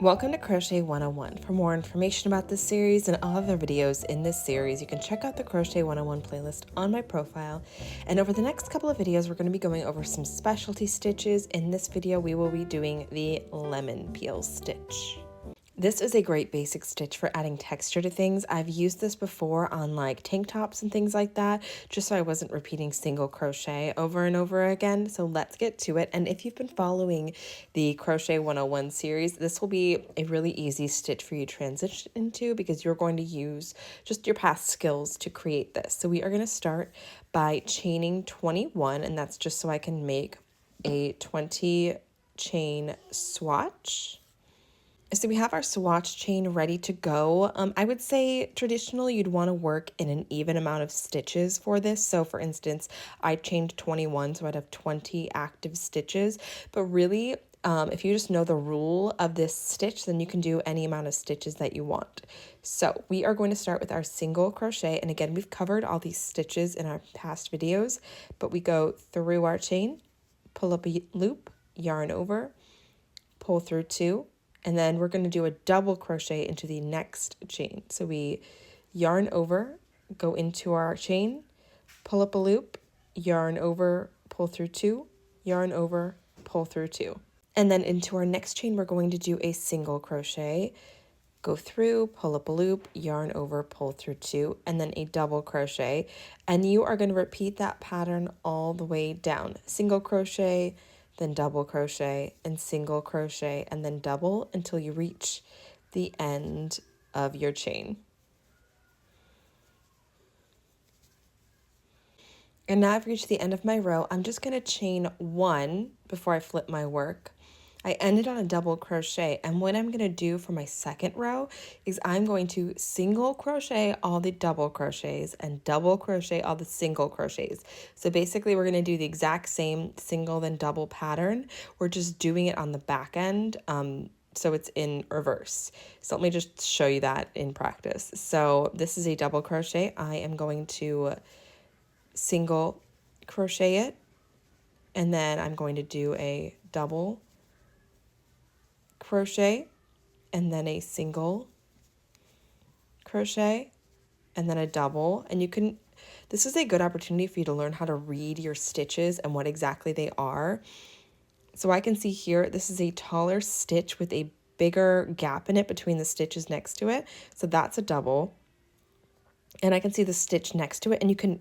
Welcome to Crochet 101. For more information about this series and all other videos in this series, you can check out the Crochet 101 playlist on my profile. And over the next couple of videos, we're going to be going over some specialty stitches. In this video, we will be doing the lemon peel stitch. This is a great basic stitch for adding texture to things. I've used this before on like tank tops and things like that, just so I wasn't repeating single crochet over and over again. So let's get to it. And if you've been following the Crochet 101 series, this will be a really easy stitch for you to transition into because you're going to use just your past skills to create this. So we are going to start by chaining 21, and that's just so I can make a 20 chain swatch. So we have our swatch chain ready to go. I would say traditionally you'd want to work in an even amount of stitches for this. So for instance, I chained 21, so I'd have 20 active stitches. But really, if you just know the rule of this stitch, then you can do any amount of stitches that you want. So we are going to start with our single crochet. And again, we've covered all these stitches in our past videos, but we go through our chain, pull up a loop, yarn over, pull through two, and then we're going to do a double crochet into the next chain. So we yarn over, go into our chain, pull up a loop, yarn over, pull through two, yarn over, pull through two. And then into our next chain, we're going to do a single crochet, go through, pull up a loop, yarn over, pull through two, and then a double crochet. And you are going to repeat that pattern all the way down. Single crochet, then double crochet, and single crochet, and then double until you reach the end of your chain. And now I've reached the end of my row. I'm just going to chain one before I flip my work. I ended on a double crochet, and what I'm going to do for my second row is I'm going to single crochet all the double crochets and double crochet all the single crochets. So basically we're going to do the exact same single then double pattern. We're just doing it on the back end, so it's in reverse. So let me just show you that in practice. So this is a double crochet. I am going to single crochet it, and then I'm going to do a double crochet, and then a single crochet, and then a double. And you can, this is a good opportunity for you to learn how to read your stitches and what exactly they are. So I can see here, this is a taller stitch with a bigger gap in it between the stitches next to it. So that's a double. And I can see the stitch next to it, and you can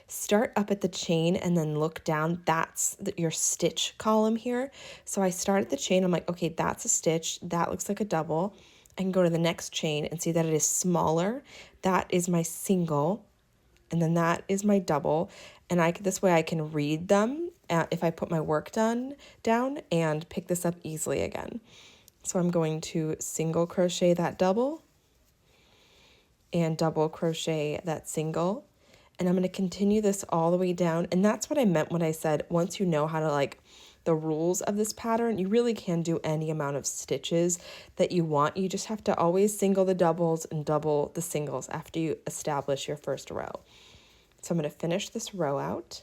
start up at the chain and then look down. That's your stitch column here. So I start at the chain. I'm like, okay, that's a stitch. That looks like a double. I can go to the next chain and see that it is smaller. That is my single, and then that is my double. And this way I can read them if I put my work down and pick this up easily again. So I'm going to single crochet that double and double crochet that single, and I'm going to continue this all the way down. And that's what I meant when I said once you know how to like the rules of this pattern, you really can do any amount of stitches that you want. You just have to always single the doubles and double the singles after you establish your first row. So I'm going to finish this row out.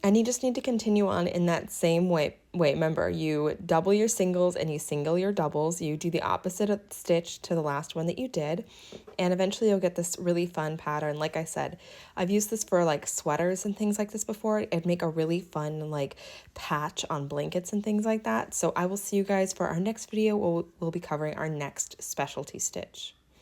And you just need to continue on in that same way. Remember, you double your singles and you single your doubles. You do the opposite stitch to the last one that you did. And eventually you'll get this really fun pattern. Like I said, I've used this for like sweaters and things like this before. It'd make a really fun like patch on blankets and things like that. So I will see you guys for our next video. We'll be covering our next specialty stitch.